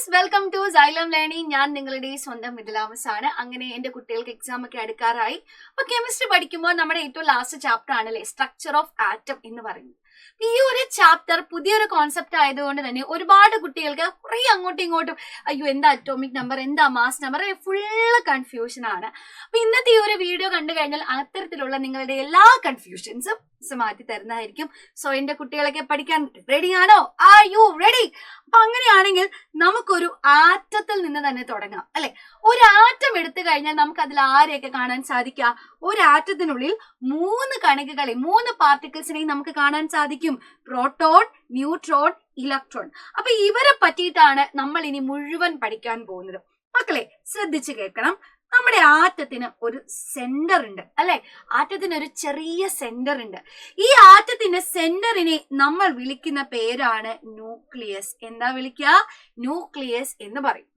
Guys, welcome to Xylem learning. ഞാൻ നിങ്ങളുടെ സ്വന്തം മിഥിലാമസ് ആണ്. അങ്ങനെ എന്റെ കുട്ടികൾക്ക് എക്സാം ഒക്കെ അടുക്കാറായി. അപ്പൊ കെമിസ്ട്രി പഠിക്കുമ്പോൾ നമ്മുടെ ഏറ്റവും ലാസ്റ്റ് ചാപ്റ്റർ ആണല്ലേ സ്ട്രക്ചർ ഓഫ് ആറ്റം എന്ന് പറയുന്നത്. ഈ ഒരു ചാപ്റ്റർ പുതിയൊരു കോൺസെപ്റ്റ് ആയതുകൊണ്ട് തന്നെ ഒരുപാട് കുട്ടികൾക്ക് കുറെ അങ്ങോട്ടും ഇങ്ങോട്ടും അയ്യോ എന്താ അറ്റോമിക് നമ്പർ, എന്താ മാസ് നമ്പർ, ഫുള്ള് കൺഫ്യൂഷൻ ആണ്. അപ്പൊ ഇന്നത്തെ ഈ ഒരു വീഡിയോ കണ്ടു കഴിഞ്ഞാൽ അത്തരത്തിലുള്ള നിങ്ങളുടെ എല്ലാ കൺഫ്യൂഷൻസും മാറ്റി തരുന്നതായിരിക്കും. സോ എന്റെ കുട്ടികളൊക്കെ പഠിക്കാൻ റെഡിയാണോ? Are you ready? അപ്പൊ അങ്ങനെയാണെങ്കിൽ നമുക്കൊരു ആറ്റത്തിൽ നിന്ന് തന്നെ തുടങ്ങാം അല്ലെ. ഒരു ആറ്റം എടുത്തു കഴിഞ്ഞാൽ നമുക്ക് അതിൽ ആരെയൊക്കെ കാണാൻ സാധിക്കുക? ഒരു ആറ്റത്തിനുള്ളിൽ 3 കണികകളെ 3 പാർട്ടിക്കിൾസിനെയും നമുക്ക് കാണാൻ സാധിക്കും. Proton, neutron, electron. അപ്പൊ ഇവരെ പറ്റിയിട്ടാണ് നമ്മൾ ഇനി മുഴുവൻ പഠിക്കാൻ പോകുന്നത്. മക്കളെ ശ്രദ്ധിച്ചു കേൾക്കണം. നമ്മുടെ ആറ്റത്തിന് ഒരു സെന്റർ ഉണ്ട് അല്ലെ. ആറ്റത്തിന് ഒരു ചെറിയ സെന്റർ ഉണ്ട്. ഈ ആറ്റത്തിന്റെ സെന്ററിനെ നമ്മൾ വിളിക്കുന്ന പേരാണ് ന്യൂക്ലിയസ്. എന്താ വിളിക്കുക? ന്യൂക്ലിയസ് എന്ന് പറയും.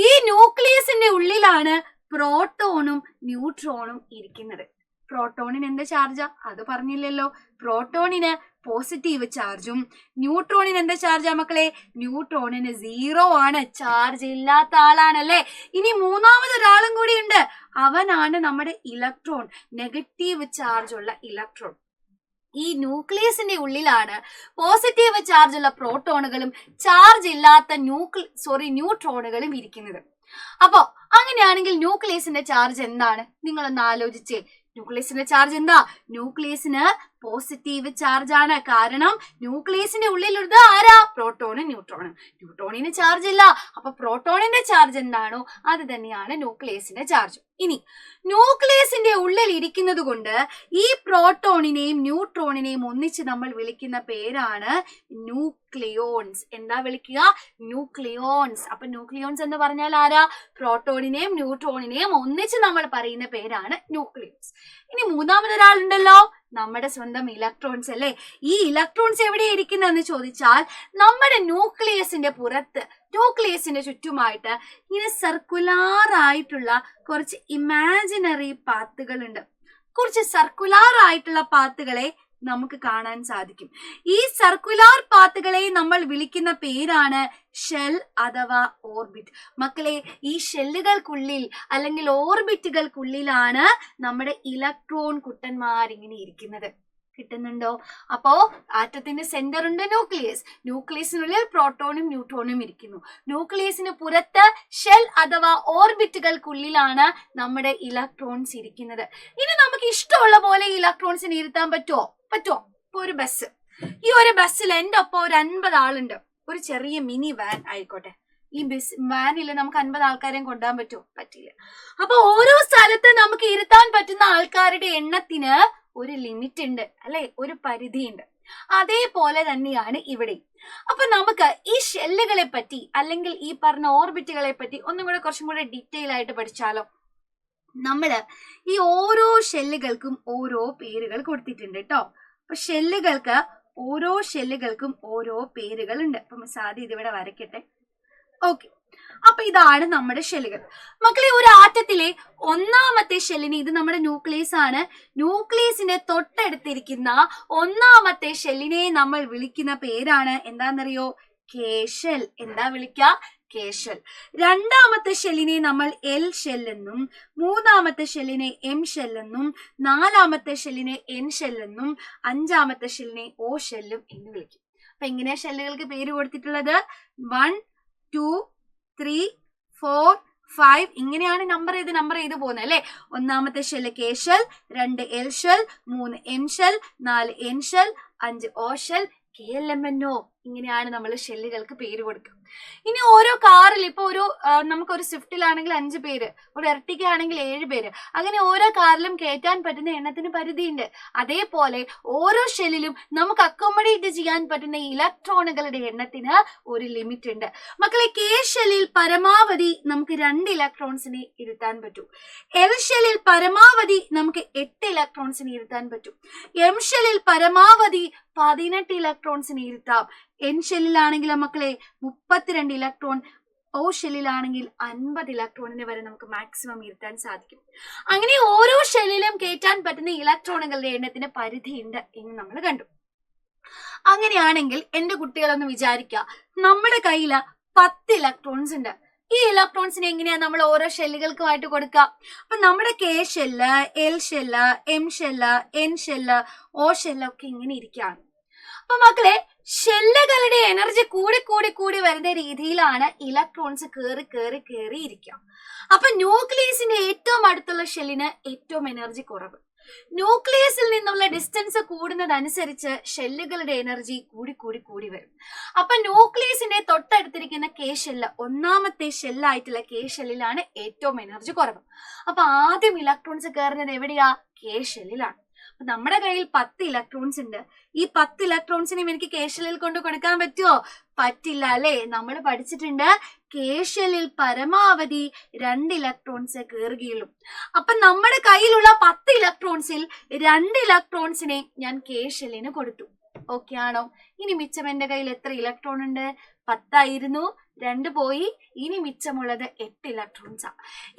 ഈ ന്യൂക്ലിയസിന്റെ ഉള്ളിലാണ് പ്രോട്ടോണും ന്യൂട്രോണും ഇരിക്കുന്നത്. പ്രോട്ടോണിന് എന്ത് ചാർജാ? അത് പറഞ്ഞില്ലല്ലോ. പ്രോട്ടോണിന് പോസിറ്റീവ് ചാർജും ന്യൂട്രോണിന് എന്താ ചാർജാ മക്കളെ? ന്യൂട്രോണിന് 0 ആണ്, ചാർജ് ഇല്ലാത്ത ആളാണല്ലേ. ഇനി മൂന്നാമതൊരാളും കൂടി ഉണ്ട്. അവനാണ് നമ്മുടെ ഇലക്ട്രോൺ, നെഗറ്റീവ് ചാർജ് ഉള്ള ഇലക്ട്രോൺ. ഈ ന്യൂക്ലിയസിന്റെ ഉള്ളിലാണ് പോസിറ്റീവ് ചാർജ് ഉള്ള പ്രോട്ടോണുകളും ചാർജ് ഇല്ലാത്ത ന്യൂട്രോണുകളും ഇരിക്കുന്നത്. അപ്പോ അങ്ങനെയാണെങ്കിൽ ന്യൂക്ലിയസിന്റെ ചാർജ് എന്താണ്? നിങ്ങളൊന്ന് ആലോചിച്ചേ. ന്യൂക്ലിയസിന്റെ ചാർജ് എന്താ? ന്യൂക്ലിയസിന് പോസിറ്റീവ് ചാർജ് ആണ്. കാരണം ന്യൂക്ലിയസിന്റെ ഉള്ളിലുള്ളത് ആരാ? പ്രോട്ടോണും ന്യൂട്രോണും. ന്യൂട്രോണിന് ചാർജ് ഇല്ല. അപ്പൊ പ്രോട്ടോണിന്റെ ചാർജ് എന്താണോ അത് തന്നെയാണ് ന്യൂക്ലിയസിന്റെ ചാർജ്. ഇനി ന്യൂക്ലിയസിന്റെ ഉള്ളിൽ ഇരിക്കുന്നത് കൊണ്ട് ഈ പ്രോട്ടോണിനെയും ന്യൂട്രോണിനെയും ഒന്നിച്ച് നമ്മൾ വിളിക്കുന്ന പേരാണ് ന്യൂക്ലിയോൺസ്. എന്താ വിളിക്കുക? ന്യൂക്ലിയോൺസ്. അപ്പൊ ന്യൂക്ലിയോൺസ് എന്ന് പറഞ്ഞാൽ ആരാ? പ്രോട്ടോണിനെയും ന്യൂട്രോണിനെയും ഒന്നിച്ച് നമ്മൾ പറയുന്ന പേരാണ് ന്യൂക്ലിയോൺസ്. ഇനി മൂന്നാമതൊരാളുണ്ടല്ലോ, നമ്മുടെ സ്വന്തം ഇലക്ട്രോൺസ് അല്ലേ. ഈ ഇലക്ട്രോൺസ് എവിടെയാണ് ഇരിക്കുന്നതെന്ന് ചോദിച്ചാൽ നമ്മുടെ ന്യൂക്ലിയസിന്റെ പുറത്ത്, ന്യൂക്ലിയസിന്റെ ചുറ്റുമായിട്ട് ഇങ്ങനെ സർക്കുലാർ ആയിട്ടുള്ള കുറച്ച് ഇമാജിനറി പാത്തുകൾ ഉണ്ട്. കുറച്ച് സർക്കുലാർ ആയിട്ടുള്ള പാത്തുകളെ നമുക്ക് കാണാൻ സാധിക്കും. ഈ സർക്കുലാർ പാത്തുകളെ നമ്മൾ വിളിക്കുന്ന പേരാണ് ഷെൽ അഥവാ ഓർബിറ്റ്. മക്കളെ, ഈ ഷെല്ലുകൾക്കുള്ളിൽ അല്ലെങ്കിൽ ഓർബിറ്റുകൾക്കുള്ളിലാണ് നമ്മുടെ ഇലക്ട്രോൺ കുട്ടന്മാരിങ്ങനെ ഇരിക്കുന്നത്. കിട്ടുന്നുണ്ടോ? അപ്പോ ആറ്റത്തിന്റെ സെന്റർ ഉണ്ട് ന്യൂക്ലിയസ്. ന്യൂക്ലിയസിനുള്ളിൽ പ്രോട്ടോണും ന്യൂട്രോണും ഇരിക്കുന്നു. ന്യൂക്ലിയസിന് പുറത്ത് ഷെൽ അഥവാ ഓർബിറ്റുകൾക്കുള്ളിലാണ് നമ്മുടെ ഇലക്ട്രോൺസ് ഇരിക്കുന്നത്. ഇനി നമുക്ക് ഇഷ്ടമുള്ള പോലെ ഇലക്ട്രോൺസിനെ ഇരുത്താൻ പറ്റുമോ? ഇപ്പൊ ഒരു ബസ്, ഈ ഒരു ബസ്സിൽ എന്റെ ഒപ്പം ഒരു 50 ആളുണ്ട്. ഒരു ചെറിയ മിനി വാൻ ആയിക്കോട്ടെ. ഈ ബസ് വാനിൽ നമുക്ക് 50 ആൾക്കാരെയും കൊണ്ടുപോകാൻ പറ്റുമോ? പറ്റില്ല. അപ്പൊ ഓരോ സ്ഥലത്ത് നമുക്ക് ഇരുത്താൻ പറ്റുന്ന ആൾക്കാരുടെ എണ്ണത്തിന് ഒരു ലിമിറ്റ് ഉണ്ട് അല്ലെ, ഒരു പരിധി ഉണ്ട്. അതേപോലെ തന്നെയാണ് ഇവിടെ. അപ്പൊ നമുക്ക് ഈ ഷെല്ലുകളെ പറ്റി അല്ലെങ്കിൽ ഈ പറഞ്ഞ ഓർബിറ്റുകളെ പറ്റി ഒന്നും കൂടെ കുറച്ചും കൂടെ ഡീറ്റെയിൽ ആയിട്ട് പഠിച്ചാലോ. നമ്മള് ഈ ഓരോ ഷെല്ലുകൾക്കും ഓരോ പേരുകൾ കൊടുത്തിട്ടുണ്ട് കേട്ടോ. അപ്പൊ ഓരോ ഷെല്ലുകൾക്കും ഓരോ പേരുകൾ ഉണ്ട്. അപ്പൊ സാധ്യത ഇതിവിടെ വരയ്ക്കട്ടെ. ഓക്കെ, അപ്പൊ ഇതാണ് നമ്മുടെ ഷെല്ലുകൾ. മക്കളെ, ഒരു ആറ്റത്തിലെ ഒന്നാമത്തെ ഷെല്ലിന്, ഇത് നമ്മുടെ ന്യൂക്ലിയസ് ആണ്. ന്യൂക്ലിയസിന്റെ തൊട്ടടുത്തിരിക്കുന്ന ഒന്നാമത്തെ ഷെല്ലിനെ നമ്മൾ വിളിക്കുന്ന പേരാണ് എന്താണെന്നറിയോ? കേഷൽ. എന്താ വിളിക്ക? കേഷൽ. രണ്ടാമത്തെ ഷെല്ലിനെ നമ്മൾ എൽ ഷെൽ എന്നും, മൂന്നാമത്തെ ഷെല്ലിനെ എം ഷെൽ എന്നും, നാലാമത്തെ ഷെല്ലിനെ എൻ ഷെൽ എന്നും, അഞ്ചാമത്തെ ഷെല്ലിനെ ഓ ഷെല്ലും എന്ന് വിളിക്കും. അപ്പൊ എങ്ങനെയാ ഷെല്ലുകൾക്ക് പേര് കൊടുത്തിട്ടുള്ളത്? 1, 2, 3, 4, 5 ഇങ്ങനെയാണ് നമ്പർ ചെയ്ത് പോകുന്നത് അല്ലെ. ഒന്നാമത്തെ shell K shell, 2 L shell, 3 M shell, 4 N shell, 5 ഓ ഷെൽ, KLMNO. ഇങ്ങനെയാണ് നമ്മൾ ഷെല്ലുകൾക്ക് പേര് കൊടുക്കുക. ഇനി ഓരോ കാറിൽ ഇപ്പൊ നമുക്കൊരു സ്വിഫ്റ്റിലാണെങ്കിൽ 5 പേര്, ഒരു എർട്ടിക്ക ആണെങ്കിൽ 7 പേര്, അങ്ങനെ ഓരോ കാറിലും കയറ്റാൻ പറ്റുന്ന എണ്ണത്തിന് പരിധിയുണ്ട്. അതേപോലെ ഓരോ ഷെല്ലിലും നമുക്ക് അക്കോമഡേറ്റ് ചെയ്യാൻ പറ്റുന്ന ഇലക്ട്രോണുകളുടെ എണ്ണത്തിന് ഒരു ലിമിറ്റ് ഉണ്ട്. മക്കളെ, കെ ഷെല്ലിൽ പരമാവധി നമുക്ക് 2 ഇലക്ട്രോൺസിനെ ഇരുത്താൻ പറ്റും. എൽ ഷെല്ലിൽ പരമാവധി നമുക്ക് 8 ഇലക്ട്രോൺസിനെ ഇരുത്താൻ പറ്റും. എം ഷെല്ലിൽ പരമാവധി 18 ഇലക്ട്രോൺസിനെ ഇരുത്താം. എൻ ഷെല്ലിലാണെങ്കിലോ മക്കളെ 32 ഇലക്ട്രോൺ, ഓ ഷെല്ലിലാണെങ്കിൽ 50 ഇലക്ട്രോണിനെ വരെ നമുക്ക് മാക്സിമം ഇരുത്താൻ സാധിക്കും. അങ്ങനെ ഓരോ ഷെല്ലിലും കയറ്റാൻ പറ്റുന്ന ഇലക്ട്രോണുകളുടെ എണ്ണത്തിന് പരിധിയുണ്ട് എന്ന് നമ്മൾ കണ്ടു. അങ്ങനെയാണെങ്കിൽ എന്റെ കുട്ടികളൊന്ന് വിചാരിക്കുക, നമ്മുടെ കയ്യില് 10 ഇലക്ട്രോൺസ് ഉണ്ട്. ഈ ഇലക്ട്രോൺസിനെ എങ്ങനെയാ നമ്മൾ ഓരോ ഷെല്ലുകൾക്കുമായിട്ട് കൊടുക്കുക? അപ്പൊ നമ്മുടെ K shell, L shell, M shell, N shell, O shell ഒക്കെ ഇങ്ങനെ ഇരിക്കുകയാണ്. അപ്പൊ മക്കളെ, ഷെല്ലുകളുടെ എനർജി കൂടി കൂടി കൂടി വരുന്ന രീതിയിലാണ് ഇലക്ട്രോൺസ് കേറി ഇരിക്കുക. അപ്പൊ ന്യൂക്ലിയസിന്റെ ഏറ്റവും അടുത്തുള്ള ഷെല്ലിന് ഏറ്റവും എനർജി കുറവ്. ന്യൂക്ലിയസിൽ നിന്നുള്ള ഡിസ്റ്റൻസ് കൂടുന്നതനുസരിച്ച് ഷെല്ലുകളുടെ എനർജി കൂടി വരും. അപ്പൊ ന്യൂക്ലിയസിന്റെ തൊട്ടടുത്തിരിക്കുന്ന കെ ഷെല്ല്, ഒന്നാമത്തെ ഷെല്ലായിട്ടുള്ള കെ ഷെല്ലിലാണ് ഏറ്റവും എനർജി കുറവ്. അപ്പൊ ആദ്യം ഇലക്ട്രോൺസ് കയറുന്നത് എവിടെയാ? കെ ഷെല്ലിലാണ്. അപ്പൊ നമ്മുടെ കയ്യിൽ 10 ഇലക്ട്രോൺസ് ഉണ്ട്. ഈ 10 ഇലക്ട്രോൺസിനെയും എനിക്ക് കെ ഷെല്ലിൽ കൊണ്ട് കൊടുക്കാൻ പറ്റുമോ? പറ്റില്ല അല്ലെ? നമ്മൾ പഠിച്ചിട്ടുണ്ട് കെ ഷെല്ലിൽ പരമാവധി 2 ഇലക്ട്രോൺസ് കയറുകയുള്ളൂ. അപ്പൊ നമ്മുടെ കയ്യിലുള്ള 10 ഇലക്ട്രോൺസിൽ 2 ഇലക്ട്രോൺസിനെ ഞാൻ കെ ഷെല്ലിന് കൊടുത്തു. ഓക്കെ ആണോ? ഇനി മിച്ചം എന്റെ കയ്യിൽ എത്ര ഇലക്ട്രോൺ ഉണ്ട്? 10 ആയിരുന്നു, 2 പോയി, ഇനി മിച്ചമുള്ളത് 8 ഇലക്ട്രോൺസാ.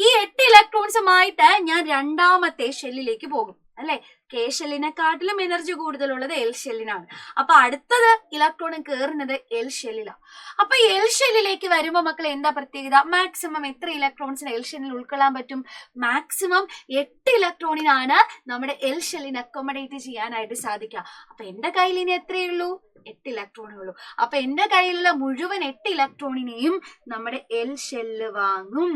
ഈ 8 ഇലക്ട്രോൺസുമായിട്ട് ഞാൻ രണ്ടാമത്തെ ഷെല്ലിലേക്ക് പോകും അല്ലെ? കെ ഷെല്ലിനെക്കാട്ടിലും എനർജി കൂടുതലുള്ളത് എൽ ഷെല്ലിനാണ്. അപ്പൊ അടുത്തത് ഇലക്ട്രോൺ കയറുന്നത് എൽ ഷെല്ലിലാണ്. അപ്പൊ എൽ ഷെല്ലിലേക്ക് വരുമ്പോ മക്കൾ എന്താ പ്രത്യേകത? മാക്സിമം എത്ര ഇലക്ട്രോൺസിന് എൽ ഷെല്ലിൽ ഉൾക്കൊള്ളാൻ പറ്റും? മാക്സിമം 8 ഇലക്ട്രോണിനാണ് നമ്മുടെ എൽ ഷെല്ലിന് അക്കോമഡേറ്റ് ചെയ്യാനായിട്ട് സാധിക്കുക. അപ്പൊ എന്റെ കയ്യിൽ ഇനി എത്രയേ ഉള്ളൂ? 8 ഇലക്ട്രോണേ ഉള്ളൂ. അപ്പൊ എന്റെ കയ്യിലുള്ള മുഴുവൻ 8 ഇലക്ട്രോണിനെയും നമ്മുടെ എൽ ഷെല്ല് വാങ്ങും.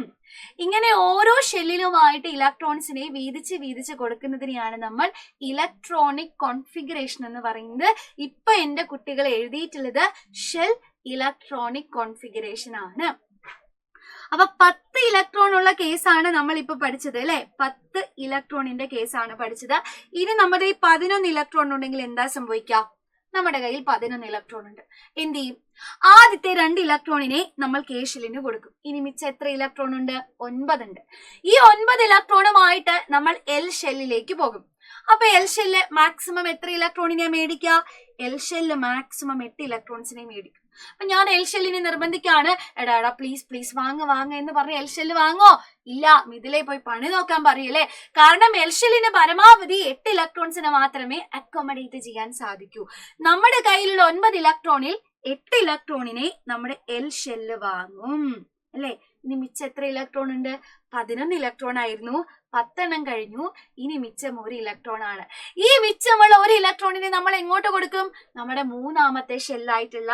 ഇങ്ങനെ ഓരോ ഷെല്ലിലുമായിട്ട് ഇലക്ട്രോൺസിനെ വീതിച്ച് കൊടുക്കുന്നതിനെയാണ് നമ്മൾ ഇലക്ട്രോണിക് കോൺഫിഗറേഷൻ എന്ന് പറയുന്നത്. ഇപ്പൊ എന്റെ കുട്ടികൾ എഴുതിയിട്ടുള്ളത് ഷെൽ ഇലക്ട്രോണിക് കോൺഫിഗറേഷൻ ആണ്. അപ്പൊ 10 ഇലക്ട്രോൺ ഉള്ള കേസാണ് നമ്മൾ ഇപ്പൊ പഠിച്ചത് അല്ലെ? 10 ഇലക്ട്രോണിന്റെ കേസാണ് പഠിച്ചത്. ഇനി നമ്മുടെ ഈ 11 ഇലക്ട്രോൺ ഉണ്ടെങ്കിൽ എന്താ സംഭവിക്കുക? നമ്മുടെ കയ്യിൽ 11 ഇലക്ട്രോൺ ഉണ്ട്. എന്ത് ചെയ്യും? ആദ്യത്തെ 2 ഇലക്ട്രോണിനെ നമ്മൾ കെ ഷെല്ലിന് കൊടുക്കും. ഇനി മിച്ചം എത്ര ഇലക്ട്രോൺ ഉണ്ട്? 9 ഉണ്ട്. ഈ 9 ഇലക്ട്രോണുമായിട്ട് നമ്മൾ എൽ ഷെല്ലിലേക്ക് പോകും. അപ്പൊ എൽ ഷെല്ല് മാക്സിമം എത്ര ഇലക്ട്രോണിനെ മേടിക്കുക? എൽ ഷെല്ല് മാക്സിമം 8 ഇലക്ട്രോൺസിനെ മേടിക്കും. അപ്പൊ ഞാൻ എൽ ഷെല്ലിനെ നിർബന്ധിക്കാണ്, എടാ പ്ലീസ് വാങ്ങ എന്ന് പറഞ്ഞ എൽ ഷെല്ല് വാങ്ങോ? ഇല്ല, മിഥിലെ പോയി പണി നോക്കാൻ പറയല്ലേ. കാരണം എൽ ഷെല്ലിന് പരമാവധി 8 ഇലക്ട്രോൺസിനെ മാത്രമേ അക്കോമഡേറ്റ് ചെയ്യാൻ സാധിക്കൂ. നമ്മുടെ കയ്യിലുള്ള 9 ഇലക്ട്രോണിൽ 8 ഇലക്ട്രോണിനെ നമ്മുടെ എൽ ഷെല്ല് വാങ്ങും അല്ലെ? ഇനി മിച്ചം എത്ര ഇലക്ട്രോൺ ഉണ്ട്? 11 ഇലക്ട്രോൺ ആയിരുന്നു, 10 കഴിഞ്ഞു. ഇനി മിച്ചം 1 ഇലക്ട്രോൺ ആണ്. ഈ മിച്ചമുള്ള 1 ഇലക്ട്രോണിനെ നമ്മൾ എങ്ങോട്ട് കൊടുക്കും? നമ്മുടെ മൂന്നാമത്തെ ഷെല്ലായിട്ടുള്ള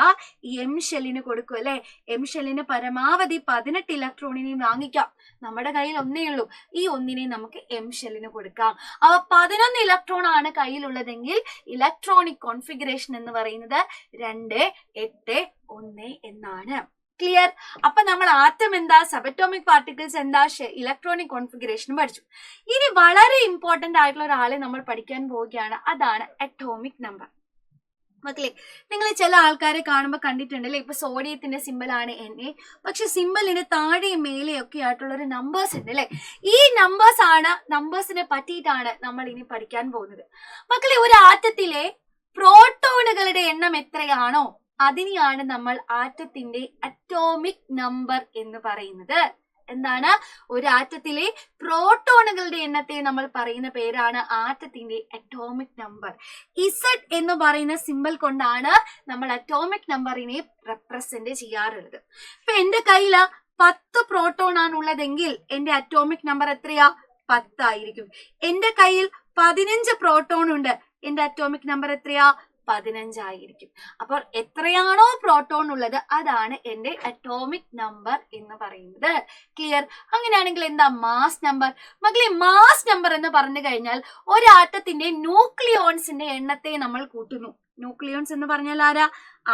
എം ഷെല്ലിന് കൊടുക്കും അല്ലെ? എം ഷെല്ലിന് പരമാവധി 18 ഇലക്ട്രോണിനെയും വാങ്ങിക്കാം. നമ്മുടെ കയ്യിൽ ഒന്നേ ഉള്ളൂ. ഈ ഒന്നിനെ നമുക്ക് എം ഷെല്ലിന് കൊടുക്കാം. അപ്പൊ 11 ഇലക്ട്രോൺ ആണ് കയ്യിലുള്ളതെങ്കിൽ ഇലക്ട്രോണിക് കോൺഫിഗറേഷൻ എന്ന് പറയുന്നത് 2, 8, 1 എന്നാണ്. ക്ലിയർ? അപ്പൊ നമ്മൾ ആറ്റം എന്താ, സബറ്റോമിക് പാർട്ടിക്കിൾസ് എന്താ, ഇലക്ട്രോണിക് കോൺഫിഗറേഷനും പഠിച്ചു. ഇനി വളരെ ഇമ്പോർട്ടന്റ് ആയിട്ടുള്ള ഒരാളെ നമ്മൾ പഠിക്കാൻ പോവുകയാണ്. അതാണ് അറ്റോമിക് നമ്പർ. മക്കളെ, നിങ്ങൾ ചില ആൾക്കാരെ കാണുമ്പോൾ കണ്ടിട്ടുണ്ടല്ലേ, ഇപ്പൊ സോഡിയത്തിന്റെ സിമ്പൽ ആണ് Na, പക്ഷെ സിമ്പലിന് താഴെയും മേലെയൊക്കെ ആയിട്ടുള്ള ഒരു നമ്പേഴ്സ് ഉണ്ട് അല്ലെ? ഈ നമ്പേഴ്സിനെ പറ്റിയിട്ടാണ് നമ്മൾ ഇനി പഠിക്കാൻ പോകുന്നത്. മക്കളെ, ഒരു ആറ്റത്തിലെ പ്രോട്ടോണുകളുടെ എണ്ണം എത്രയാണോ അതിനെയാണ് നമ്മൾ ആറ്റത്തിന്റെ അറ്റോമിക് നമ്പർ എന്ന് പറയുന്നത്. എന്താണ്? ഒരു ആറ്റത്തിലെ പ്രോട്ടോണുകളുടെ എണ്ണത്തെ നമ്മൾ പറയുന്ന പേരാണ് ആറ്റത്തിന്റെ അറ്റോമിക് നമ്പർ. ഇസഡ് എന്ന് പറയുന്ന സിമ്പൽ കൊണ്ടാണ് നമ്മൾ അറ്റോമിക് നമ്പറിനെ റെപ്രസെന്റ് ചെയ്യാറുള്ളത്. ഇപ്പൊ എന്റെ കയ്യിൽ 10 പ്രോട്ടോൺ ആണ് ഉള്ളതെങ്കിൽ എന്റെ അറ്റോമിക് നമ്പർ എത്രയാ? 10 ആയിരിക്കും. എന്റെ കയ്യിൽ 15 പ്രോട്ടോൺ ഉണ്ട്, എന്റെ അറ്റോമിക് നമ്പർ എത്രയാ? 15 ആയിരിക്കും. അപ്പോൾ എത്രയാണോ പ്രോട്ടോൺ ഉള്ളത് അതാണ് എന്റെ അറ്റോമിക് നമ്പർ എന്ന് പറയുന്നത്. ക്ലിയർ? അങ്ങനെയാണെങ്കിൽ എന്താ മാസ് നമ്പർ? മക്കളെ, മാസ് നമ്പർ എന്ന് പറഞ്ഞു കഴിഞ്ഞാൽ ഒരാറ്റത്തിന്റെ ന്യൂക്ലിയോൺസിന്റെ എണ്ണത്തെ നമ്മൾ കൂട്ടുന്നു. ന്യൂക്ലിയോൺസ് എന്ന് പറഞ്ഞാൽ ആരാ?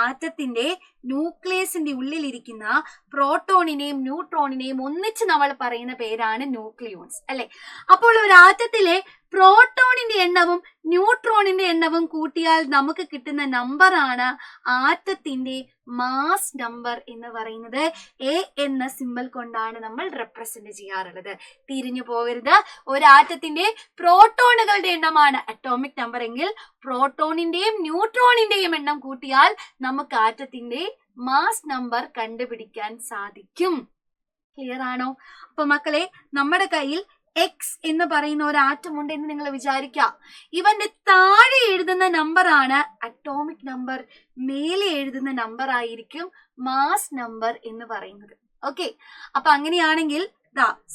ആറ്റത്തിന്റെ ന്യൂക്ലിയസിന്റെ ഉള്ളിലിരിക്കുന്ന പ്രോട്ടോണിനെയും ന്യൂട്രോണിനെയും ഒന്നിച്ച് നമ്മൾ പറയുന്ന പേരാണ് ന്യൂക്ലിയോൺസ് അല്ലെ? അപ്പോൾ ഒരു ആറ്റത്തിലെ പ്രോട്ടോണിന്റെ എണ്ണവും ന്യൂട്രോണിന്റെ എണ്ണവും കൂട്ടിയാൽ നമുക്ക് കിട്ടുന്ന നമ്പറാണ് ആറ്റത്തിന്റെ മാസ് നമ്പർ എന്ന് പറയുന്നത്. എ എന്ന സിമ്പൽ കൊണ്ടാണ് നമ്മൾ റെപ്രസെന്റ് ചെയ്യാറുള്ളത്. തിരിഞ്ഞു പോകരുത്. ഒരാറ്റത്തിന്റെ പ്രോട്ടോണുകളുടെ എണ്ണമാണ് അറ്റോമിക് നമ്പർ എങ്കിൽ പ്രോട്ടോണിന്റെയും ന്യൂട്രോണിന്റെയും എണ്ണം കൂട്ടിയാൽ നമുക്ക് ആറ്റത്തിന്റെ മാസ് നമ്പർ കണ്ടുപിടിക്കാൻ സാധിക്കും. ക്ലിയർ ആണോ? അപ്പൊ മക്കളെ, നമ്മുടെ കയ്യിൽ എക്സ് എന്ന് പറയുന്ന ഒരു ആറ്റം ഉണ്ട് എന്ന് നിങ്ങൾ വിചാരിക്കുക. ഇവന്റെ താഴെ എഴുതുന്ന നമ്പർ ആണ് അറ്റോമിക് നമ്പർ, മേലെ എഴുതുന്ന നമ്പർ ആയിരിക്കും മാസ് നമ്പർ എന്ന് പറയുന്നത്. ഓക്കെ, അപ്പൊ അങ്ങനെയാണെങ്കിൽ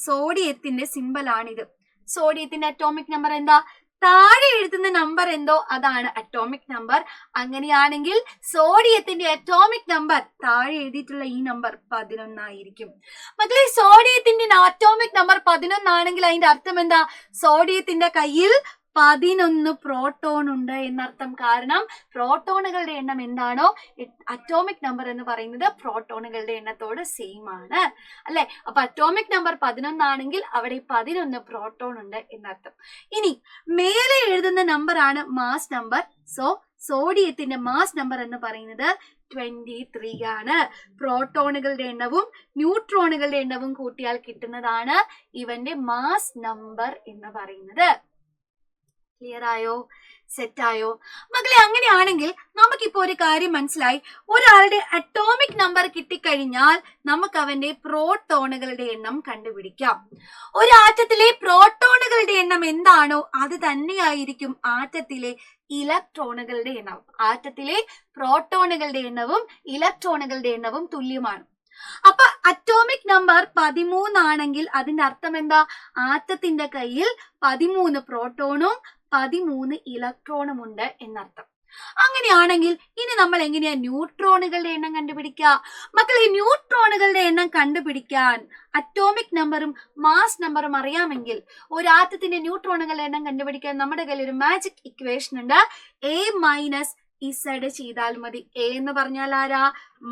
സോഡിയത്തിന്റെ സിമ്പൽ ആണിത്. സോഡിയത്തിന്റെ അറ്റോമിക് നമ്പർ എന്താ? താഴെ എഴുതുന്ന നമ്പർ എന്തോ അതാണ് അറ്റോമിക് നമ്പർ. അങ്ങനെയാണെങ്കിൽ സോഡിയത്തിന്റെ അറ്റോമിക് നമ്പർ താഴെ എഴുതിയിട്ടുള്ള ഈ നമ്പർ 11 ആയിരിക്കും. മക്കളെ, സോഡിയത്തിന്റെ അറ്റോമിക് നമ്പർ 11 ആണെങ്കിൽ അതിന്റെ അർത്ഥം എന്താ? സോഡിയത്തിന്റെ കയ്യിൽ 11 പ്രോട്ടോൺ ഉണ്ട് എന്നർത്ഥം. കാരണം പ്രോട്ടോണുകളുടെ എണ്ണം എന്താണോ അറ്റോമിക് നമ്പർ എന്ന് പറയുന്നത് പ്രോട്ടോണുകളുടെ എണ്ണത്തോട് സെയിം ആണ് അല്ലെ. അപ്പൊ അറ്റോമിക് നമ്പർ 11 ആണെങ്കിൽ അവിടെ 11 പ്രോട്ടോൺ ഉണ്ട് എന്നർത്ഥം. ഇനി മേലെ എഴുതുന്ന നമ്പർ ആണ് മാസ് നമ്പർ. സോ സോഡിയത്തിന്റെ മാസ് നമ്പർ എന്ന് പറയുന്നത് 23 ആണ്. പ്രോട്ടോണുകളുടെ എണ്ണവും ന്യൂട്രോണുകളുടെ എണ്ണവും കൂട്ടിയാൽ കിട്ടുന്നതാണ് ഇവന്റെ മാസ് നമ്പർ എന്ന് പറയുന്നത്. ക്ലിയർ ആയോ? സെറ്റ് ആയോ മക്കളെ? അങ്ങനെയാണെങ്കിൽ നമുക്കിപ്പോ ഒരു കാര്യം മനസ്സിലായി. ഒരാളുടെ അറ്റോമിക് നമ്പർ കിട്ടിക്കഴിഞ്ഞാൽ നമുക്ക് അവന്റെ പ്രോട്ടോണുകളുടെ എണ്ണം കണ്ടുപിടിക്കാം. ഒരു ആറ്റത്തിലെ പ്രോട്ടോണുകളുടെ എണ്ണം എന്താണോ അത് തന്നെയായിരിക്കും ആറ്റത്തിലെ ഇലക്ട്രോണുകളുടെ എണ്ണം. ആറ്റത്തിലെ പ്രോട്ടോണുകളുടെ എണ്ണവും ഇലക്ട്രോണുകളുടെ എണ്ണവും തുല്യമാണ്. അപ്പൊ അറ്റോമിക് നമ്പർ 13 ആണെങ്കിൽ അതിന്റെ അർത്ഥം എന്താ? ആറ്റത്തിന്റെ കയ്യിൽ 13 പ്രോട്ടോണും 13 ഇലക്ട്രോണും ഉണ്ട് എന്നർത്ഥം. അങ്ങനെയാണെങ്കിൽ ഇനി നമ്മൾ എങ്ങനെയാ ന്യൂട്രോണുകളുടെ എണ്ണം കണ്ടുപിടിക്കുക? മക്കളെ, ന്യൂട്രോണുകളുടെ എണ്ണം കണ്ടുപിടിക്കാൻ അറ്റോമിക് നമ്പറും മാസ് നമ്പറും അറിയാമെങ്കിൽ ഒരാറ്റത്തിന്റെ ന്യൂട്രോണുകളുടെ എണ്ണം കണ്ടുപിടിക്കാൻ നമ്മുടെ കയ്യിൽ ഒരു മാജിക് ഇക്വേഷൻ ഉണ്ട്. A മൈനസ് ഇസഡ് ചെയ്താൽ മതി. എ എന്ന് പറഞ്ഞാൽ ആരാ?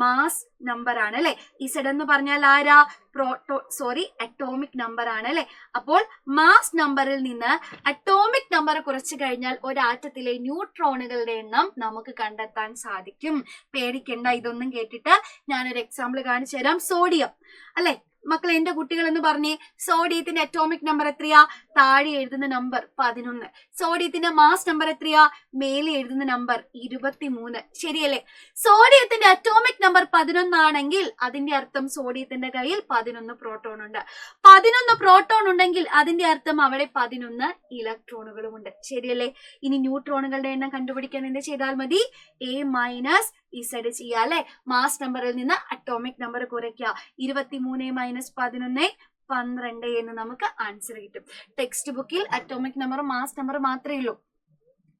മാസ് നമ്പർ ആണ് അല്ലെ. ഇസഡ് എന്ന് പറഞ്ഞാൽ ആരാ? അറ്റോമിക് നമ്പർ ആണ് അല്ലെ. അപ്പോൾ മാസ് നമ്പറിൽ നിന്ന് അറ്റോമിക് നമ്പർ കുറച്ചു കഴിഞ്ഞാൽ ഒരാറ്റത്തിലെ ന്യൂട്രോണുകളുടെ എണ്ണം നമുക്ക് കണ്ടെത്താൻ സാധിക്കും. പേടിക്കണ്ട, ഇതൊന്നും കേട്ടിട്ട് ഞാനൊരു എക്സാമ്പിൾ കാണിച്ചു തരാം. സോഡിയം അല്ലെ മക്കളെ, എന്റെ കുട്ടികൾ എന്ന് പറഞ്ഞേ, സോഡിയത്തിന്റെ അറ്റോമിക് നമ്പർ എത്രയാ? താഴെ എഴുതുന്ന നമ്പർ 11. സോഡിയത്തിന്റെ മാസ് നമ്പർ എത്രയാ? മേലെ എഴുതുന്ന നമ്പർ 23. ശരിയല്ലേ? സോഡിയത്തിന്റെ അറ്റോമിക് നമ്പർ 11 ആണെങ്കിൽ അതിന്റെ അർത്ഥം സോഡിയത്തിന്റെ കയ്യിൽ 11 പ്രോട്ടോൺ ഉണ്ട്. 11 പ്രോട്ടോൺ ഉണ്ടെങ്കിൽ അതിന്റെ അർത്ഥം അവിടെ 11 ഇലക്ട്രോണുകളും ഉണ്ട്. ശരിയല്ലേ? ഇനി ന്യൂട്രോണുകളുടെ എണ്ണം കണ്ടുപിടിക്കാൻ എന്ത് ചെയ്താൽ മതി? A മൈനസ് ഇസഡ് ചെയ്യുക അല്ലെ. മാസ് നമ്പറിൽ നിന്ന് അറ്റോമിക് നമ്പർ കുറയ്ക്കുക. 23 മൈനസ് 11 12 എന്ന് നമുക്ക് ആൻസർ കിട്ടും. ടെക്സ്റ്റ് ബുക്കിൽ അറ്റോമിക് നമ്പർ മാസ് നമ്പർ മാത്രമേ ഉള്ളൂ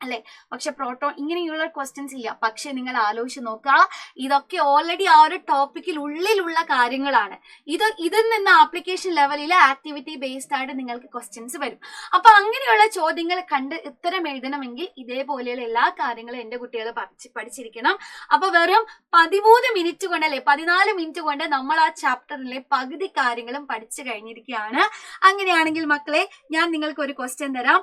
അല്ലെ. പക്ഷെ പ്രോട്ടോൺ ഇങ്ങനെയുള്ള ക്വസ്റ്റ്യൻസ് ഇല്ല. പക്ഷെ നിങ്ങൾ ആലോചിച്ച് നോക്കുക, ഇതൊക്കെ ഓൾറെഡി ആ ഒരു ടോപ്പിക്കിൽ ഉള്ളിലുള്ള കാര്യങ്ങളാണ്. ഇതിൽ നിന്ന് ആപ്ലിക്കേഷൻ ലെവലിൽ ആക്ടിവിറ്റി ബേസ്ഡ് ആയിട്ട് നിങ്ങൾക്ക് ക്വസ്റ്റ്യൻസ് വരും. അപ്പൊ അങ്ങനെയുള്ള ചോദ്യങ്ങൾ കണ്ട് ഉത്തരം എഴുതണമെങ്കിൽ ഇതേപോലെയുള്ള എല്ലാ കാര്യങ്ങളും എന്റെ കുട്ടികൾ പഠിച്ചിരിക്കണം. അപ്പൊ വെറും 13 മിനിറ്റ് കൊണ്ട് അല്ലെ 14 മിനിറ്റ് കൊണ്ട് നമ്മൾ ആ ചാപ്റ്ററിലെ പകുതി കാര്യങ്ങളും പഠിച്ചു കഴിഞ്ഞിരിക്കുകയാണ്. അങ്ങനെയാണെങ്കിൽ മക്കളെ, ഞാൻ നിങ്ങൾക്ക് ഒരു ക്വസ്റ്റ്യൻ തരാം.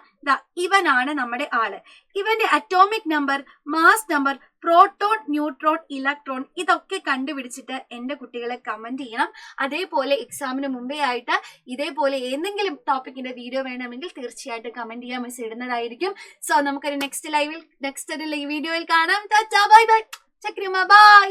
ഇവനാണ് നമ്മുടെ ആള്. ഇവന്റെ atomic number, mass number, proton, neutron, electron ഇതൊക്കെ കണ്ടുപിടിച്ചിട്ട് എന്റെ കുട്ടികളെ കമന്റ് ചെയ്യണം. അതേപോലെ എക്സാമിന് മുമ്പേ ആയിട്ട് ഇതേപോലെ ഏതെങ്കിലും ടോപ്പിക്കിന്റെ വീഡിയോ വേണമെങ്കിൽ തീർച്ചയായിട്ടും കമന്റ് ചെയ്യാൻ മിസ് ഇടുന്നതായിരിക്കും. സോ നമുക്കൊരു നെക്സ്റ്റ് വീഡിയോയിൽ കാണാം. Bye bye. ചക്രിമ ബൈ.